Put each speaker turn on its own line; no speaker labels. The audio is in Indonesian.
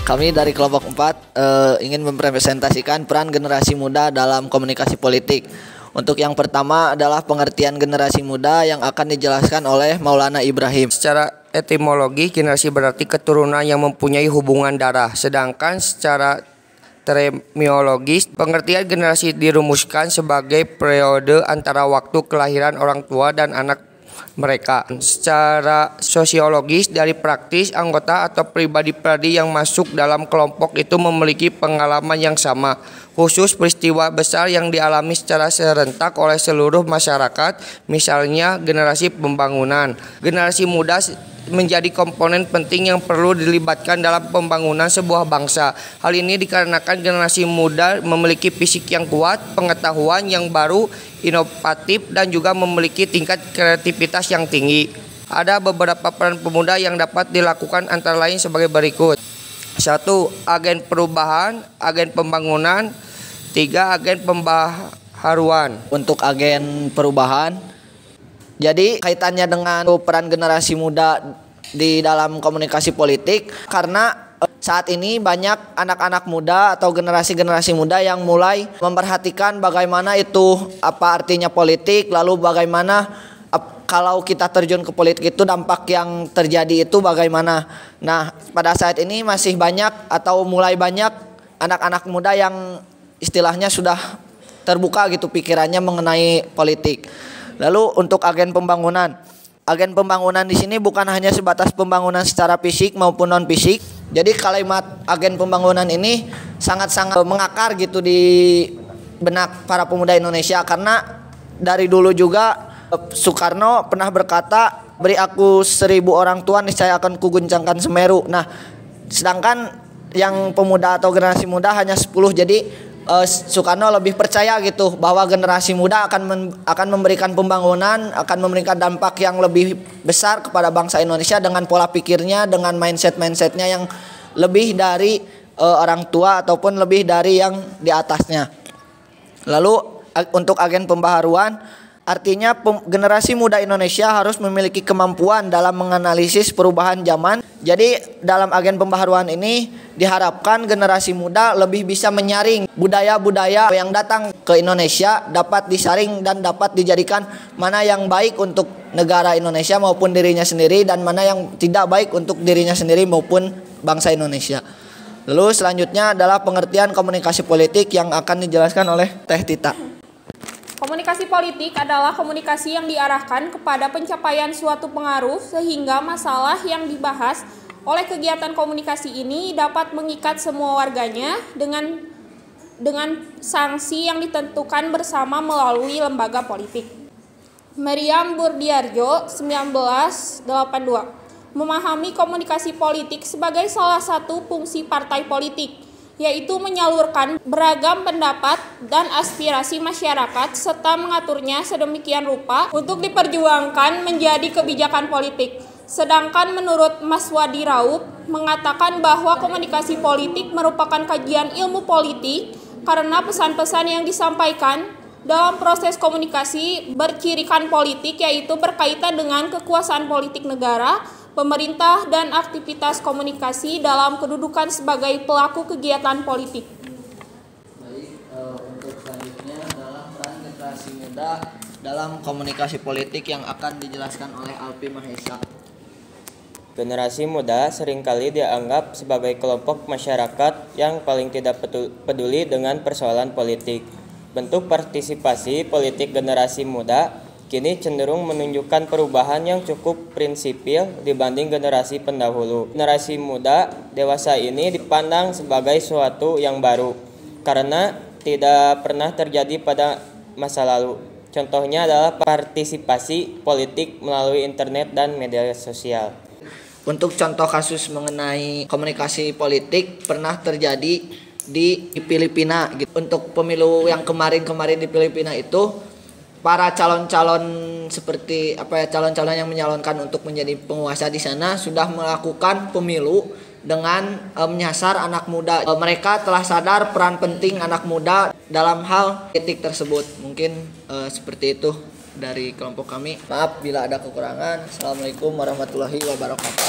Kami dari kelompok 4 ingin mempresentasikan peran generasi muda dalam komunikasi politik. Untuk yang pertama adalah pengertian generasi muda yang akan dijelaskan oleh Maulana Ibrahim.
Secara etimologi, generasi berarti keturunan yang mempunyai hubungan darah. Sedangkan secara terminologis, pengertian generasi dirumuskan sebagai periode antara waktu kelahiran orang tua dan anak mereka. Secara sosiologis, dari praktis, anggota atau pribadi-pribadi yang masuk dalam kelompok itu memiliki pengalaman yang sama, khusus peristiwa besar yang dialami secara serentak oleh seluruh masyarakat, misalnya generasi pembangunan. Generasi muda menjadi komponen penting yang perlu dilibatkan dalam pembangunan sebuah bangsa. Hal ini dikarenakan generasi muda memiliki fisik yang kuat, pengetahuan yang baru, inovatif, dan juga memiliki tingkat kreativitas yang tinggi. Ada beberapa peran pemuda yang dapat dilakukan antara lain sebagai berikut. 1. Agen perubahan, agen pembangunan. 3. Agen pembaharuan.
Untuk agen perubahan, jadi kaitannya dengan peran generasi muda di dalam komunikasi politik, karena saat ini banyak anak-anak muda atau generasi-generasi muda yang mulai memperhatikan bagaimana itu apa artinya politik, lalu bagaimana kalau kita terjun ke politik itu dampak yang terjadi itu bagaimana. Nah, pada saat ini masih banyak atau mulai banyak anak-anak muda yang istilahnya sudah terbuka gitu pikirannya mengenai politik. Lalu untuk agen pembangunan di sini bukan hanya sebatas pembangunan secara fisik maupun non fisik. Jadi kalimat agen pembangunan ini sangat-sangat mengakar gitu di benak para pemuda Indonesia, karena dari dulu juga Soekarno pernah berkata, beri aku 1000 orang tua niscaya akan kuguncangkan Semeru. Nah, sedangkan yang pemuda atau generasi muda hanya 10. Jadi Soekarno lebih percaya gitu bahwa generasi muda akan memberikan pembangunan, akan memberikan dampak yang lebih besar kepada bangsa Indonesia dengan pola pikirnya, dengan mindsetnya yang lebih dari orang tua ataupun lebih dari yang di atasnya. Lalu untuk agen pembaharuan, artinya generasi muda Indonesia harus memiliki kemampuan dalam menganalisis perubahan zaman. Jadi dalam agen pembaharuan ini diharapkan generasi muda lebih bisa menyaring budaya-budaya yang datang ke Indonesia, dapat disaring dan dapat dijadikan mana yang baik untuk negara Indonesia maupun dirinya sendiri, dan mana yang tidak baik untuk dirinya sendiri maupun bangsa Indonesia. Lalu selanjutnya adalah pengertian komunikasi politik yang akan dijelaskan oleh Teh Tita.
Komunikasi politik adalah komunikasi yang diarahkan kepada pencapaian suatu pengaruh sehingga masalah yang dibahas oleh kegiatan komunikasi ini dapat mengikat semua warganya dengan sanksi yang ditentukan bersama melalui lembaga politik. Meriam Burdiarjo 1982 memahami komunikasi politik sebagai salah satu fungsi partai politik, yaitu menyalurkan beragam pendapat dan aspirasi masyarakat serta mengaturnya sedemikian rupa untuk diperjuangkan menjadi kebijakan politik. Sedangkan menurut Mas Wadi Raub mengatakan bahwa komunikasi politik merupakan kajian ilmu politik karena pesan-pesan yang disampaikan dalam proses komunikasi bercirikan politik, yaitu berkaitan dengan kekuasaan politik negara, pemerintah, dan aktivitas komunikasi dalam kedudukan sebagai pelaku kegiatan politik.
Baik, untuk selanjutnya adalah peran generasi muda dalam komunikasi politik yang akan dijelaskan oleh Alpi Mahesa.
Generasi muda seringkali dianggap sebagai kelompok masyarakat yang paling tidak peduli dengan persoalan politik. Bentuk partisipasi politik generasi muda kini cenderung menunjukkan perubahan yang cukup prinsipil dibanding generasi pendahulu. Generasi muda dewasa ini dipandang sebagai suatu yang baru karena tidak pernah terjadi pada masa lalu. Contohnya adalah partisipasi politik melalui internet dan media sosial.
Untuk contoh kasus mengenai komunikasi politik pernah terjadi di Filipina gitu. Untuk pemilu yang kemarin di Filipina itu, para calon-calon seperti calon-calon yang menyalonkan untuk menjadi penguasa di sana sudah melakukan pemilu dengan menyasar anak muda. Mereka telah sadar peran penting anak muda dalam hal politik tersebut. Mungkin seperti itu dari kelompok kami. Maaf bila ada kekurangan. Assalamualaikum warahmatullahi wabarakatuh.